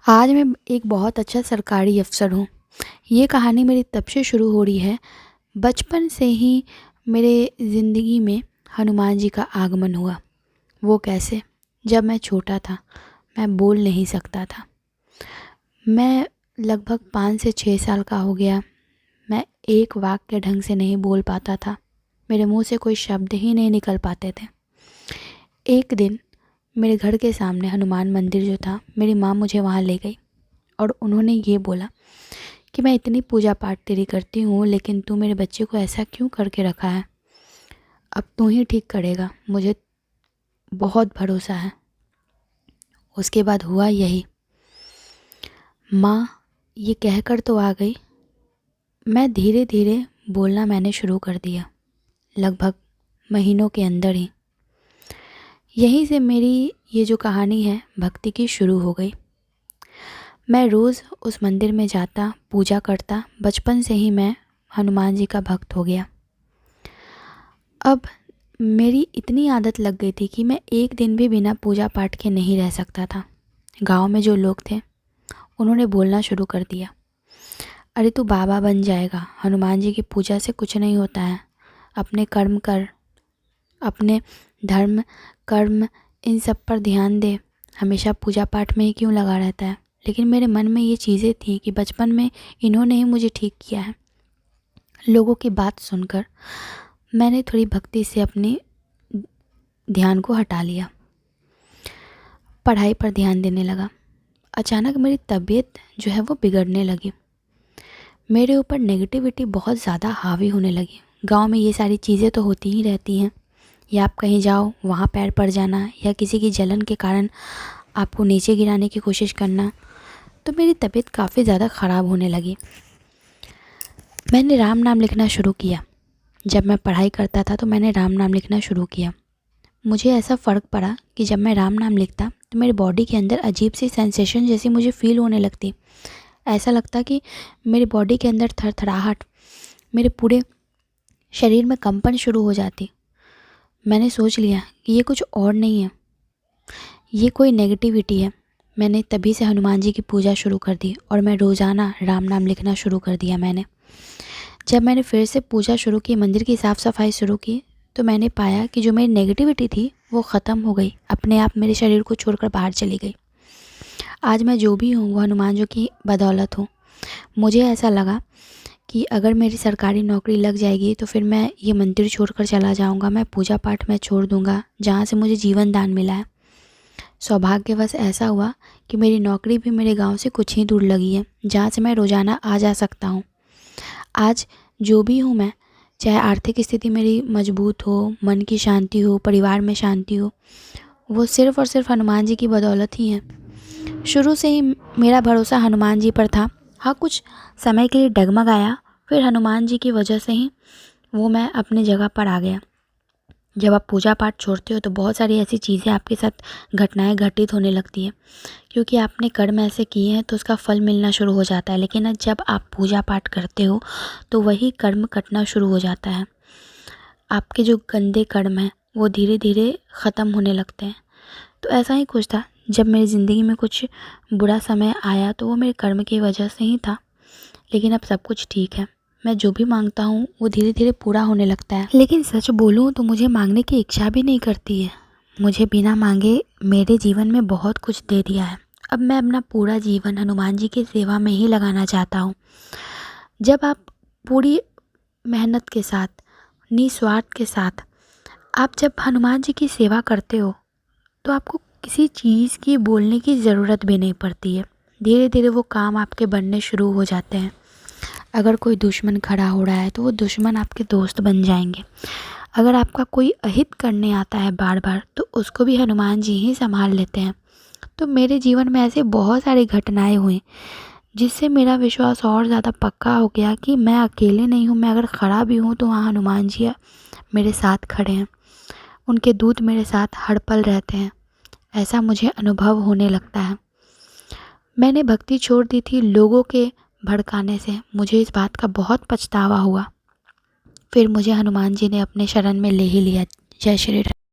आज मैं एक बहुत अच्छा सरकारी अफ़सर हूँ। ये कहानी मेरी तब से शुरू हो रही है, बचपन से ही मेरे ज़िंदगी में हनुमान जी का आगमन हुआ। वो कैसे? जब मैं छोटा था, मैं बोल नहीं सकता था। मैं लगभग 5 से 6 साल का हो गया, मैं एक वाक्य ढंग से नहीं बोल पाता था। मेरे मुँह से कोई शब्द ही नहीं निकल पाते थे। एक दिन मेरे घर के सामने हनुमान मंदिर जो था, मेरी माँ मुझे वहाँ ले गई और उन्होंने ये बोला कि मैं इतनी पूजा पाठ तेरी करती हूँ, लेकिन तू मेरे बच्चे को ऐसा क्यों करके रखा है? अब तू ही ठीक करेगा, मुझे बहुत भरोसा है। उसके बाद हुआ यही। माँ ये कहकर तो आ गई, मैं धीरे धीरे बोलना मैंने शुरू कर दिया, लगभग महीनों के अंदर ही। यहीं से मेरी ये जो कहानी है भक्ति की शुरू हो गई। मैं रोज़ उस मंदिर में जाता, पूजा करता। बचपन से ही मैं हनुमान जी का भक्त हो गया। अब मेरी इतनी आदत लग गई थी कि मैं एक दिन भी बिना पूजा पाठ के नहीं रह सकता था। गांव में जो लोग थे उन्होंने बोलना शुरू कर दिया, अरे तू बाबा बन जाएगा, हनुमान जी की पूजा से कुछ नहीं होता है, अपने कर्म कर, अपने धर्म कर्म इन सब पर ध्यान दे, हमेशा पूजा पाठ में ही क्यों लगा रहता है। लेकिन मेरे मन में ये चीज़ें थी कि बचपन में इन्होंने ही मुझे ठीक किया है। लोगों की बात सुनकर मैंने थोड़ी भक्ति से अपनी ध्यान को हटा लिया, पढ़ाई पर ध्यान देने लगा। अचानक मेरी तबीयत जो है वो बिगड़ने लगी, मेरे ऊपर नेगेटिविटी बहुत ज़्यादा हावी होने लगी। गांव में ये सारी चीज़ें तो होती ही रहती हैं, या आप कहीं जाओ वहाँ पैर पड़ जाना, या किसी की जलन के कारण आपको नीचे गिराने की कोशिश करना। तो मेरी तबीयत काफ़ी ज़्यादा ख़राब होने लगी। मैंने राम नाम लिखना शुरू किया। जब मैं पढ़ाई करता था तो मैंने राम नाम लिखना शुरू किया। मुझे ऐसा फ़र्क पड़ा कि जब मैं राम नाम लिखता तो मेरे बॉडी के अंदर अजीब सी सेंसेशन जैसी मुझे फ़ील होने लगती। ऐसा लगता कि मेरे बॉडी के अंदर थरथराहट, मेरे पूरे शरीर में कंपन शुरू हो जाती। मैंने सोच लिया कि ये कुछ और नहीं है, ये कोई नेगेटिविटी है। मैंने तभी से हनुमान जी की पूजा शुरू कर दी और मैं रोज़ाना राम नाम लिखना शुरू कर दिया। जब मैंने फिर से पूजा शुरू की, मंदिर की साफ़ सफाई शुरू की, तो मैंने पाया कि जो मेरी नेगेटिविटी थी वो ख़त्म हो गई, अपने आप मेरे शरीर को छोड़कर बाहर चली गई। आज मैं जो भी हूँ वो हनुमान जी की बदौलत हूँ। मुझे ऐसा लगा कि अगर मेरी सरकारी नौकरी लग जाएगी तो फिर मैं ये मंदिर छोड़कर चला जाऊँगा, मैं पूजा पाठ में छोड़ दूँगा जहाँ से मुझे जीवन दान मिला है। सौभाग्यवश ऐसा हुआ कि मेरी नौकरी भी मेरे गांव से कुछ ही दूर लगी है, जहाँ से मैं रोज़ाना आ जा सकता हूँ। आज जो भी हूँ मैं, चाहे आर्थिक स्थिति मेरी मजबूत हो, मन की शांति हो, परिवार में शांति हो, वो सिर्फ़ और सिर्फ हनुमान जी की बदौलत ही है। शुरू से ही मेरा भरोसा हनुमान जी पर था। हाँ, कुछ समय के लिए डगमगाया, फिर हनुमान जी की वजह से ही वो मैं अपनी जगह पर आ गया। जब आप पूजा पाठ छोड़ते हो तो बहुत सारी ऐसी चीज़ें आपके साथ घटनाएं घटित होने लगती हैं, क्योंकि आपने कर्म ऐसे किए हैं तो उसका फल मिलना शुरू हो जाता है। लेकिन जब आप पूजा पाठ करते हो तो वही कर्म कटना शुरू हो जाता है। आपके जो गंदे कर्म हैं वो धीरे धीरे ख़त्म होने लगते हैं। तो ऐसा ही कुछ था, जब मेरी ज़िंदगी में कुछ बुरा समय आया तो वो मेरे कर्म की वजह से ही था। लेकिन अब सब कुछ ठीक है, मैं जो भी मांगता हूँ वो धीरे धीरे पूरा होने लगता है। लेकिन सच बोलूँ तो मुझे मांगने की इच्छा भी नहीं करती है। मुझे बिना मांगे मेरे जीवन में बहुत कुछ दे दिया है। अब मैं अपना पूरा जीवन हनुमान जी की सेवा में ही लगाना चाहता हूँ। जब आप पूरी मेहनत के साथ, निस्वार्थ के साथ आप जब हनुमान जी की सेवा करते हो तो आपको किसी चीज़ की बोलने की ज़रूरत भी नहीं पड़ती है। धीरे धीरे वो काम आपके बनने शुरू हो जाते हैं। अगर कोई दुश्मन खड़ा हो रहा है तो वो दुश्मन आपके दोस्त बन जाएंगे। अगर आपका कोई अहित करने आता है बार बार तो उसको भी हनुमान जी ही संभाल लेते हैं। तो मेरे जीवन में ऐसे बहुत सारी घटनाएं हुई जिससे मेरा विश्वास और ज़्यादा पक्का हो गया कि मैं अकेले नहीं हूँ। मैं अगर खड़ा भी हूँ तो वहाँ हनुमान जी मेरे साथ खड़े हैं, उनके दूत मेरे साथ हर पल रहते हैं। ऐसा मुझे अनुभव होने लगता है। मैंने भक्ति छोड़ दी थी लोगों के भड़काने से। मुझे इस बात का बहुत पछतावा हुआ। फिर मुझे हनुमान जी ने अपने शरण में ले ही लिया। जय श्री राम।